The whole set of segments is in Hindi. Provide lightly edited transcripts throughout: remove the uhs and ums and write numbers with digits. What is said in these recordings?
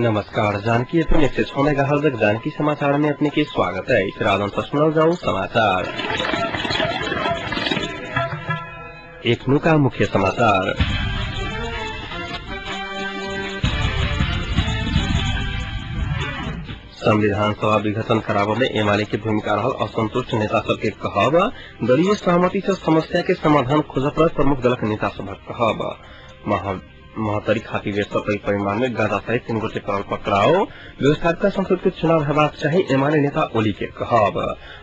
नमस्कार। जानकी एफएम 106 मेगाहर्ट्ज जानकी समाचार में अपने के स्वागत है। इस रात सुनल जाऊं समाचार। एक नु का मुख्य समाचार। संविधान सभा विघटन कराव में एमाले की भूमिका रहल असंतुष्ट नेता सबके कहब। दलीय सहमति से समस्या के समाधान खोजब पर प्रमुख दल के नेता सबक कहब। महतरी खाती व्यस्त कई परिमाण में गांजा सहित 3 गोटे पकड़ाओ। व्यवस्थापिका संसद के चुनाव हेबाक चाहिए एमाले नेता ओली के कहब।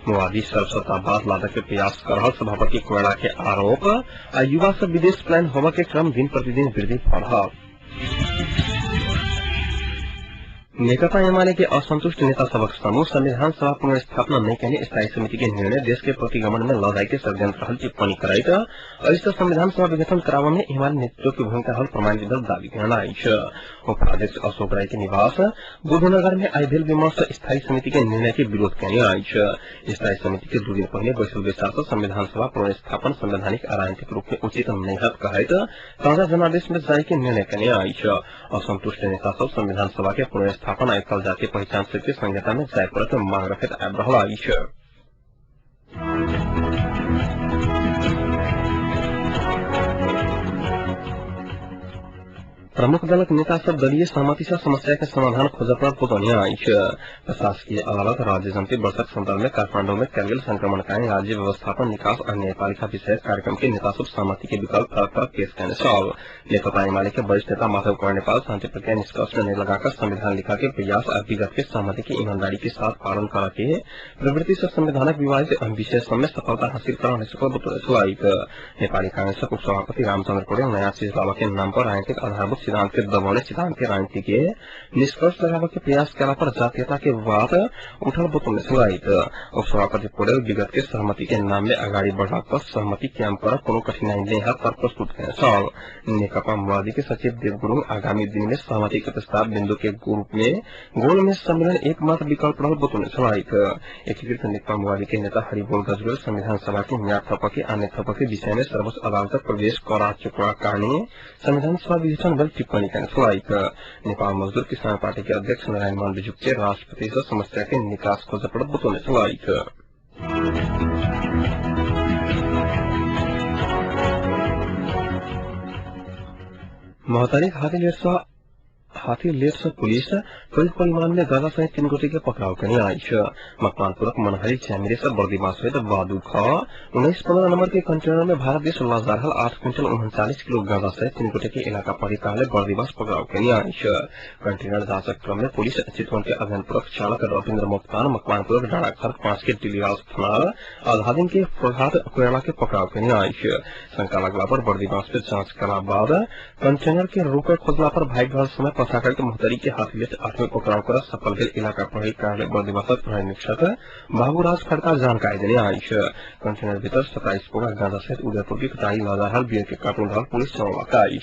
मोदी सर्वसत्तावाद लादे के प्रयास कर रहल सभापति कोयड़ा के आरोप। युवा सब विदेश प्लान होवा के क्रम दिन प्रतिदिन वृद्धि बढ़ल। नेकपा एमाले के असंतुष्ट नेता सबक समूह संविधान सभा पुनर्स्थापना नहीं कहने स्थायी समिति के निर्णय देश के प्रतिगमन में लड़ाई के षड्यंत्र रहल टिप्पणी कराई और इस संविधान सभा विघटन कराव में एमाले नेतृत्व की भूमिका रहल प्रमाणित दल दावी करनाई। उपाध्यक्ष अशोक राय के निवास बुद्धनगर में आई भेल विमर्श स्थायी समिति के निर्णय के विरोध करने आई। स्थायी समिति के 2 दिन पहले बैसल विचार संविधान सभा पुनर्स्थापन संवैधानिक और राजनीतिक रूप में उचित नहीं हत कहत ताजा जनादेश में जारी के निर्णय करने आई। असंतुष्ट नेता सब संविधान सभा के पुनर्स्थापन एकल जातीय पहचान से संहिता में जाय पर मांग रखत आबि रहल अछि। प्रमुख दलक नेता सब दलीय सहमति से समस्या के समाधान खोज पर पुतौनिया आई। प्रशासकीय अदालत राज्य जंत्री वर्षक संदर्भ में काठमांडू में कैल संक्रमणकालीन राज्य व्यवस्थापन निकास और न्यायपालिका विषय कार्यक्रम के नेता सब सहमति के विकल्प फरक पेश करने सब नेकपा एमाले के वरिष्ठ नेता माधव कुमार नेपाल शांति प्रक्रिया निष्कर्ष नहीं लगाकर संविधान लिखा के प्रयास और विगत के सहमति की ईमानदारी के साथ पालन करके प्रवृत्ति से संवैधानिक विवादित विषय में सफलता हासिल करने सफल बताई। नेपाली कांग्रेस उपसभापति रामचंद्र पौडेल नया चीज लावा के नाम पर राजनीतिक आधारभूत सिद्धांत के दबाने सिद्धांत के राजनीति के निष्कर्ष लगावे के प्रयास कला पर जातीयता के वाद उठल बुतल में सुनाइत। उपसभापति पौडेल विगत के सहमति के नाम में आगाड़ी बढ़ाकर सहमति कैंप पर कोनो कठिनाई नहीं है पर प्रस्तुत है सब नेकपा माओवादी के सचिव देवगुरु आगामी दिन में सहमति के प्रस्ताव बिंदु के रूप में गोल में सम्मेलन एकमात्र विकल्प रहल बुतल में सुनाइत। एकीकृत नेकपा माओवादी के नेता हरिबोल गजगल संविधान सभा के न्याय थपके अन्य थपके विषय में सर्वोच्च अदालत प्रवेश करा चुका कारण संविधान सभा विघटन बल टिप्पणी करने सुनाइत। नेपाल मजदूर किसान पार्टी के अध्यक्ष नारायण मान बिजुक के राष्ट्रपति से समस्या के निकास खोज पर बुतों ने सुनाइत। महतारी हाथी लेट से पुलिस त्वरित परिमाण में गांजा सहित 3 गोटे के पकड़ाव करने आई। मकवानपुरक मनहरी चैमरे से बर्दीमा सहित बादू ख 1915 नंबर के कंटेनर में भारत देश ला रहल 8 क्विंटल 39 किलो गांजा सहित 3 गोटे के इलाका परिकाले बर्दीवास पकड़ाव करने आई। कंटेनर जांचक क्रम में पुलिस चितवन के अभियानपुरक चालक रविन्द्र मोक्तान मकवानपुरक डाड़ा खर 5 के टिलीराज थनार आधादिन के फरहाद कोयला के पकड़ाव करने आई। शंका लगला पर बर्दीवास पे जांच करा बाद कंटेनर के रोक खोजला पर भाग भर समय पसाकर के मुहतरी के हाथ लेट 8वें पकड़ाव कर सफल भेल इलाका प्रहरी कार्यालय बर्दीवासक प्रहरी निरीक्षक बाबूराज खड़का जानकारी देने आई। कंटेनर भीतर 27 पोगा गांजा सहित उदयपुर की कटाई लादार बियर के कार्टून रहल पुलिस समवाक आई।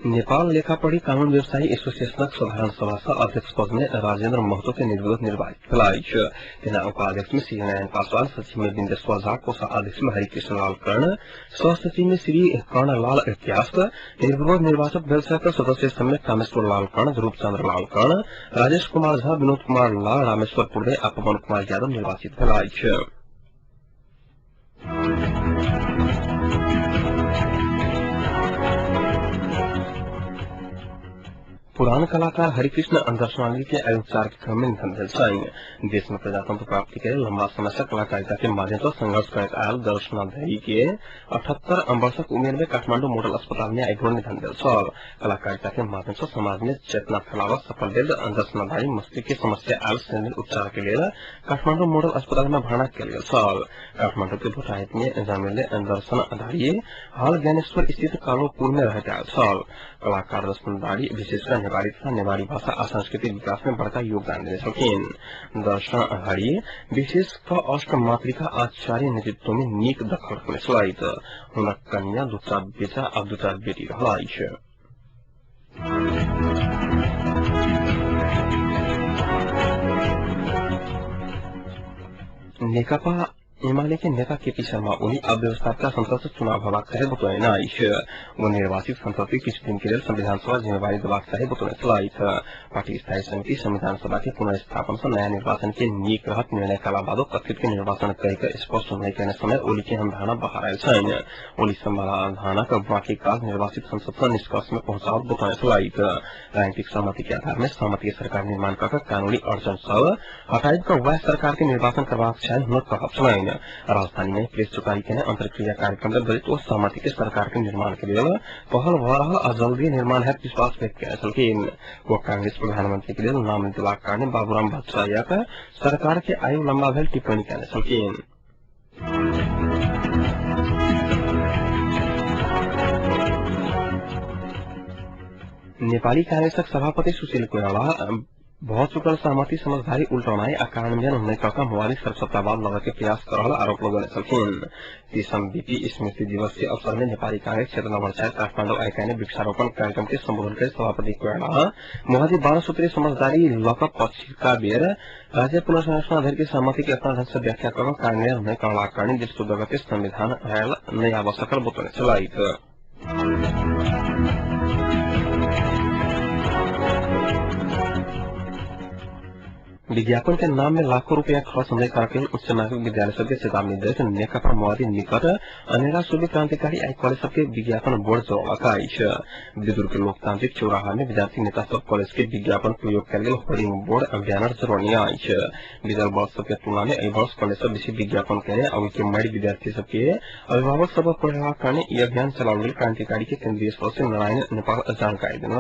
नेपाल लेखा पढ़ी कानून व्यवसायी एसोसिएशन साधारण सभा से अध्यक्ष पद में राजेंद्र महतो के निर्विरोध निर्वाचित भेलाइ। तेना उपाध्यक्ष में श्री नारायण पासवान, सचिव में बिंदेश्वर झा, कोषाध्यक्ष में हरिकृष्ण लाल कर्ण, सह सचिव में श्री कर्णलाल इतिहास, निर्विरोध निर्वाचित भेल सदस्य समेत कामेश्वर लाल कर्ण, ध्रुवचंद्र लाल कर्ण, राजेश कुमार झा, विनोद कुमार लाल, रामेश्वर पूर्वे आ पवन कुमार यादव निर्वाचित भेलाइ। पुरान कलाकार हरिकृष्ण अंदरस्वामी के आयुपचार के क्रम में निधन भेल। देश में प्रजातंत्र प्राप्ति के लंबा समय से कलाकारिता के माध्यम से संघर्ष करत आयल दर्शनाधारी के 78 वर्षक उम्र में काठमांडू मॉडल अस्पताल में आई निधन भेल। कलाकारिता के माध्यम से समाज में चेतना फैलाव सफल भेल दर्शनाधारी मस्तिष्क के समस्या आयल से उपचार के लिए काठमांडू मॉडल अस्पताल में भर्ना किया गेल। काठमांडू के भोटाहित में जमेले दर्शनाधारी हाल ज्ञानेश्वर स्थित कालोपुर में रहते आयल। कलाकार दर्शनाधारी विशेषकर नेवाड़ी तथा नेवाड़ी भाषा और सांस्कृतिक विकास में बड़का योगदान दे सकें। दर्शनाधारी विशेष अष्ट मातृका आचार्य नेतृत्व में नीक दखल रखने सहित हुनक कन्या 2-4 बेटा और 2-4 बेटी रहलाई। नेकपा एमाले के नेता केपी शर्मा ओली अव्यवस्था संसद चुनाव हवा कहे बतौन वो निर्वाचित संसद के कुछ दिन के लिए संविधान सभा जिम्मेवारी दबाव कहे बतौन चलाइत पार्टी स्थायी समिति संविधान सभा के पुनर्स्थापन से नया निर्वाचन के नीक रहत निर्णय काला बादो कथित के निर्वाचन कह स्पष्ट नहीं कहने समय ओली के हम धारणा बहार छन ओली समाधान बाकी काल निर्वाचित संसद से निष्कर्ष में पहुंचावत बतौन चलाइत राजनीतिक सहमति के आधार में सहमति सरकार निर्माण कर कानूनी अड़चन सब हटाई वह सरकार के निर्वाचन करवा चाहे हुनर कहब चलाइन राजधानी में प्रेस चुकारी के अंतर्क्रिया कार्यक्रम में दलित सहमति के सरकार के निर्माण के लिए पहल भ रहा और जल्दी निर्माण है विश्वास व्यक्त किया वो कांग्रेस प्रधानमंत्री के लिए नाम दिलाक कारण बाबूराम भट्टाचार्य का सरकार के आयु लंबा भेल टिप्पणी करने नेपाली कांग्रेसक सभापति सुशील कोइराला बहुत चुकल सहमति समझदारी उल्टाउनाई आ कार्यान्वयन हुने कका मोबाइल सर्वसत्तावाद लगा के प्रयास करल आरोप लगाने बीपी स्मृति दिवस के अवसर में नेपाली कांग्रेस क्षेत्र नंबर 4 काठमाडौँ आइका ने वृक्षारोपण कार्यक्रम के संबोधन कर सभापति कोइराला मोहदी 12 सूत्रीय समझदारी लक पक्ष का बेर राज्य पुनर्संरचना अध्ययन की सहमति के अपना ढंग से व्याख्या कर कार्यान्वयन हुने कला कारण देश के संविधान नई आवश्यक बतौने चलाइत विज्ञापन के नाम में लाखों रुपया खर्च होने करके उच्च माध्यमिक विद्यालय सबके चेतावनी देश नेकपा माओवादी निकट अनेरा सूबे क्रांतिकारी आई कॉलेज सबके विज्ञापन बोर्ड जोड़का विदुर के लोकतांत्रिक चौराहा में विद्यार्थी नेता सब कॉलेज के विज्ञापन प्रयोग कर होर्डिंग बोर्ड बैनर जोड़निया विदल वर्ष सबके तुलना में वर्ष कॉलेज सब बेसी विज्ञापन करे और के मई विद्यार्थी सबके अभिभावक सब पढ़ा करने ये अभियान चलाने क्रांतिकारी के केंद्रीय सदस्य नारायण नेपाल जानकारी देना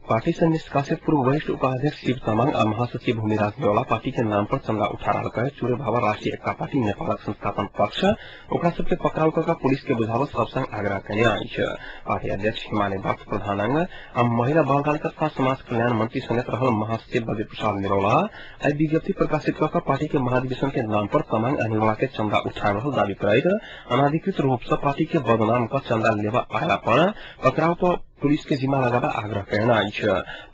पार्टी से निष्कासित पूर्व वरिष्ठ उपाध्यक्ष शिव तामाङ और महासचिव भूमिराज देवाला पार्टी के नाम पर चंदा उठा रहा चूरे भावा राष्ट्रीय एकता पार्टी नेपाल संस्थापन पक्ष ओकरा सबके पकड़ाव कर पुलिस के बुझाव सब संग आग्रह करने आई पार्टी अध्यक्ष हिमालय भक्त प्रधानांग और महिला बाल बालिका तथा समाज कल्याण मंत्री समेत रहल महासचिव बद्री प्रसाद निरौला आई विज्ञप्ति प्रकाशित कर पार्टी के महाधिवेशन के नाम पर तामाङ और निरौला के चंदा उठा रहा दावी कराई अनाधिकृत रूप से पार्टी के बदनाम का चंदा लेवा आया पर पकड़ाव तो पुलिस के जिम्मा लगावा आग्रह करना आई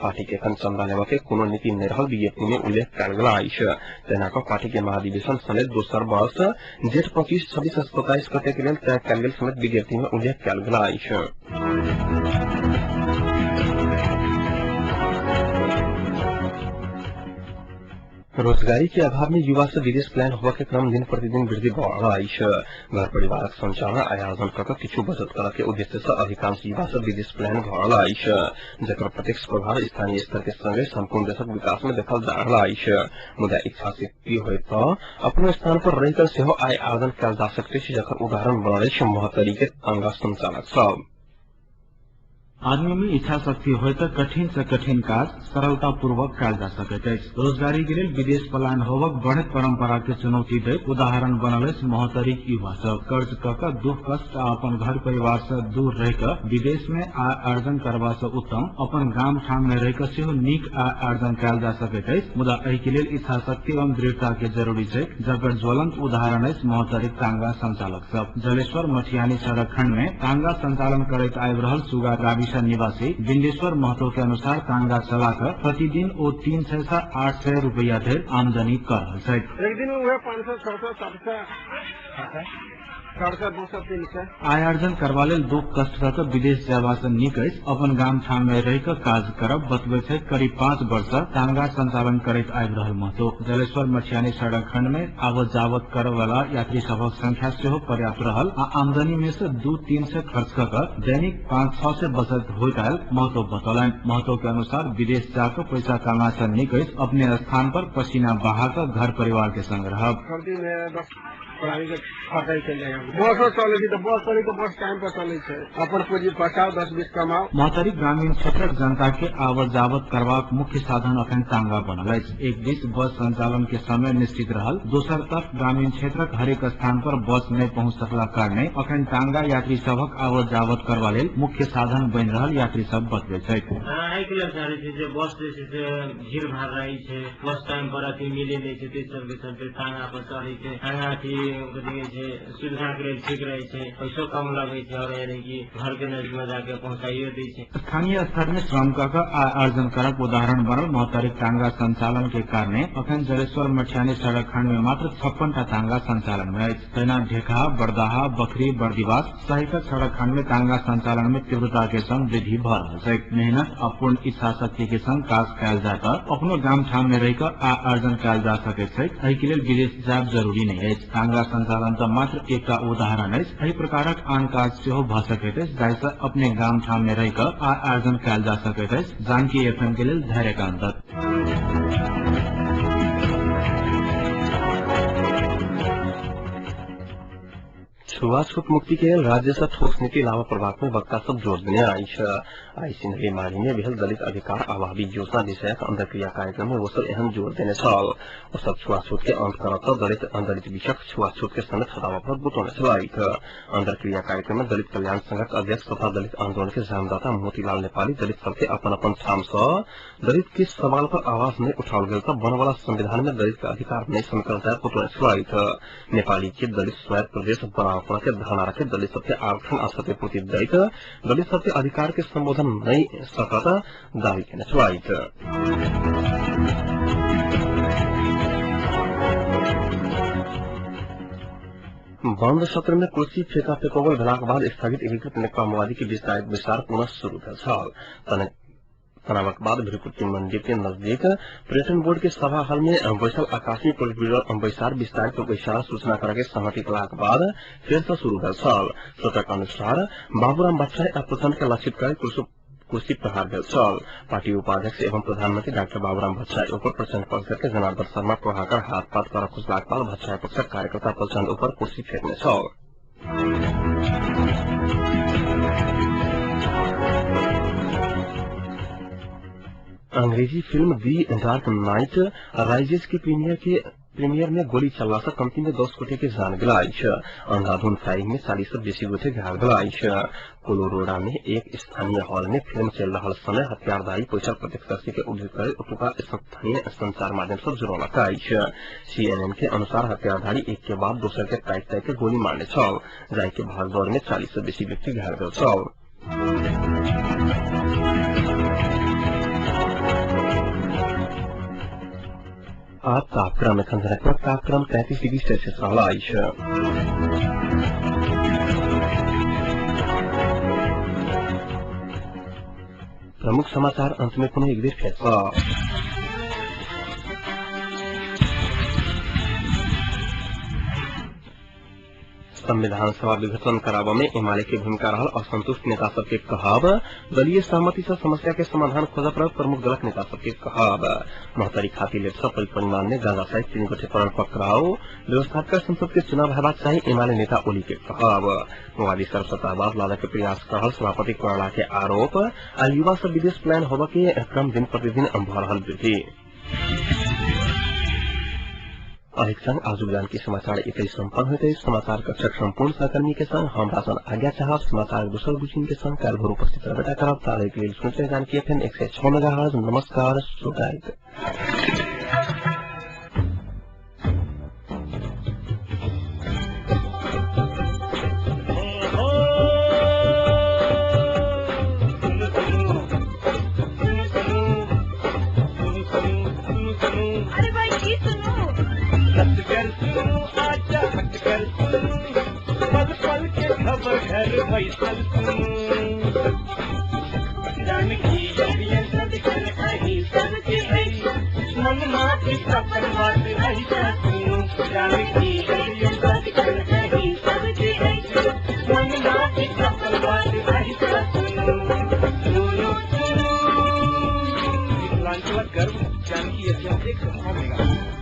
पार्टी के खन चंदा लेवा के कोनो नीति निर्हल विज्ञप्ति में उल्लेख कर गला आई तेना पार्टी के महाधिवेशन समेत दोसर वर्ष जेठ 25, 26 और 27 गते के लिए तय कल गेल समेत विज्ञप्ति में उल्लेख कर गला आई रोजगारी के अभाव में युवा से विदेश प्लान हुआ के क्रम दिन प्रतिदिन वृद्धि बढ़ रहा घर परिवार संचालन आयोजन कर किछु बचत कर के उद्देश्य से अधिकांश युवा से विदेश प्लान भर रहा जकर प्रत्यक्ष प्रभाव स्थानीय स्तर के संगे संपूर्ण देशक विकास में देखल जा रहा मुदा इच्छा शक्ति हो तो अपने स्थान पर रहकर आय आयोजन कल जा सकते जकर उदाहरण बनल महतरी के अंगा संचालक सब आदमी में इच्छा शक्ति हो तो कठिन से कठिन काज सरलता पूर्वक कल जा सकते रोजगारी के लिए विदेश पलायन होवक बढ़त परंपरा के चुनौती दे उदाहरण बनल महतरी युवा सब कर्ज कर दुख कष्ट अपन घर परिवार से दूर रहकर विदेश में आय अर्जन करवा से उत्तम अपन गाम ठाम में रहकर नीक आय अर्जन कल जा सकते मुदा एहि के लिए इच्छा शक्ति एवं दृढ़ता के जरूरी है जकर ज्वलंत उदाहरण है महतरी टांगा संचालक सब जलेश्वर मठियानी सड़क खंड में टांगा संचालन करैत आबि रहल सुगा निवासी बिंदेश्वर महतो के अनुसार टांगा चलाकर प्रतिदिन वो 300 से 800 रुपया धरि आमदनी कर रहा है। एक दिन में 500, 600, 700 आय अर्जन करवा लेल दुख कष्ट कर विदेश जावा से नीक अपन गाम ठाम में रहकर काज करब बतबे छै। करीब 5 वर्ष टांगा संचालन करैत आबि रहल महतो जलेश्वर मठियानी सड़क खंड में आवत जावत करय वाला यात्री सबक संख्या सेहो पर्याप्त रहल आ आमदनी में से 2-3 से खर्च कर दैनिक 5-6 से बचत होइत आयल महतो बतौलन। महतो के अनुसार विदेश जाकर पैसा कमाना से नीक अपने स्थान पर पसीना बहाकर घर परिवार के संग रहब। महतरी ग्रामीण क्षेत्रक जनता के आवत जावत करबाक मुख्य साधन अखन टांगा बनल अछि। एक दिस बस संचालन के समय निश्चित रहल, दोसर तरफ ग्रामीण क्षेत्रक हरेक स्थान पर बस नहीं पहुंच सकला कारणे अखन टांगा यात्री सबक आवत जावत करबा लेल मुख्य साधन बनि रहल यात्री सब बतबे छथि। बस भीड़ भाड़ रही है, बस टाइम पर अथी मिले नहीं है, टांगा पर चढ़े टांगा सुविधा के लेल ठीक रहे छै, पैसो कम लगे छै और घर के नजदीक में जाके पहुंचाइयो दै छै। स्थानीय स्तर में श्रम कऽ आय अर्जन करब उदाहरण बनल मोहतरिक टांगा संचालन के कारणे अखन जलेश्वर मठियानी सड़क खंड में मात्र 56 टा टांगा संचालन में अछि। तहिना ढेकहा, बरदाहा, बखरी, बर्दिवास सहित सड़क खंड में टांगा संचालन में तीव्रता के संग वृद्धि भ रहल छै। मेहनत आ पूर्ण इच्छा शक्ति के संग काज कयल जाय तऽ अपनो गाम ठाम में रहि कऽ आय अर्जन कयल जा सकैत छै। एहि के लेल विदेश जायब जरूरी नहीं अछि। टांगा संचालन तऽ मात्र एकटा उदाहरण अछि। एहि प्रकारक आन काज सेहो भ सकैत अछि जाहिसँ अपने गाम ठाम में रहि कऽ आय अर्जन कयल जा सकैत अछि। जानकी एफएम के लेल धैर्यकांत दत्त। छुआछूत मुक्ति के लेल राज्य से ठोस नीति लावा प्रभाव में वक्ता सब जोर देने आई सिंहरी मारी में बेहल दलित अधिकार आवादी योजना विषयक अंतरक्रिया कार्यक्रम में वो सब अहम जोर देने साल और सब छुआछूत के अंत करता दलित दलित विषयक छुआछूत के समय खदावा बुतोने चलाई अंतरक्रिया कार्यक्रम में दलित कल्याण संघ अध्यक्ष तथा दलित आंदोलन के जन्मदाता मोतीलाल नेपाली दलित सबके अपन अपन ठाम से दलित के सवाल पर आवाज नहीं उठाओ गया था बन वाला संविधान में दलित का अधिकार नहीं समीकरण बुतोने चलाई नेपाली के दलित स्वायत्त प्रदेश बना के धारणा रखे दलित सबके आरक्षण आ क्षतिपूर्ति दैत दलित सबके अधिकार के संबोधन नहीं सकता दावी के नचवाई बंद सत्र में कुर्सी फेंका फेंकोगल भेलाक बाद स्थगित एकीकृत नेकपा माओवादी के विस्तार पुनः शुरू भेल तनावक बाद भीरकुटी मंडी के नजदीक पर्यटन बोर्ड के सभा हॉल में बैसल आकाशीय पुलिस ब्यूरो बैसार विस्तारित बैसार सूचना करके सहमति के बाद फिर से शुरू भेल सूत्र के अनुसार बाबूराम भट्टराई आ प्रचंड के लक्षित कर कुर्सी प्रहार भेल पार्टी उपाध्यक्ष एवं प्रधानमंत्री डॉक्टर बाबूराम भट्टराई ऊपर प्रचंड पक्ष करके जनार्दन शर्मा प्रहाकर हाथ पात कर खुशलाक बाद भट्टराई पक्षक कार्यकर्ता प्रचंड ऊपर कुर्सी फेंकने अंग्रेजी film the Dark night rises के प्रीमियर में गोली चलने से कंपनी में 10 गोटे के जान गलाई अंधाधुन फायरिंग में 40 से बेसी गोटे घायल गलाई कोलोराडो में एक स्थानीय हॉल में फिल्म चल रहा समय हथियारधारी पैसा प्रत्यक्षदर्शी के उद्धृत कर ओतुका स्थानीय संचार माध्यम से जुड़ौला सीएनएन के अनुसार हथियारधारी एक के बाद दूसरे के टाइप के गोली मारने जाय के भागदौड़ में 40 से बेसी व्यक्ति घायल गए आज तापक्रम तापक्रम 33 डिग्री सेल्सियस रहा प्रमुख समाचार अंत में पुनः एक बार फैसला संविधान सभा विघटन करावा में एमाले की भूमिका रहल असंतुष्ट नेता सबके कहब दलीय सहमति से समस्या के समाधान खोजब पर प्रमुख दलक नेता सबके कहब महतरी खाती लेट से परिमाण में गांजा सहित 3 गोटे पर पकड़ाओ व्यवस्थापक संसद के चुनाव हेबाक चाही एमाले नेता ओली के कहब माओवादी सर्वसत्तावाद लादा के प्रयास करल सभापति कोयला के आरोप आ युवा सब विदेश प्लान होबा के क्रम दिन प्रतिदिन भ रहल वृद्धि संग आज बिहान के समाचार एक संपन्न होते समाचार कक्षक संपूर्ण सहकर्मी के संग हम राशन आज्ञा चाहब समाचार दूसर बुलेटिन के संग काल भोर उपस्थित रहबे करब ताले के लिए सुनते जानकी एफएम 106 मेगाहर्ट्ज नमस्कार शुभरात्रि गर्व जानकी एफएम 106 मेगाहर्ट्ज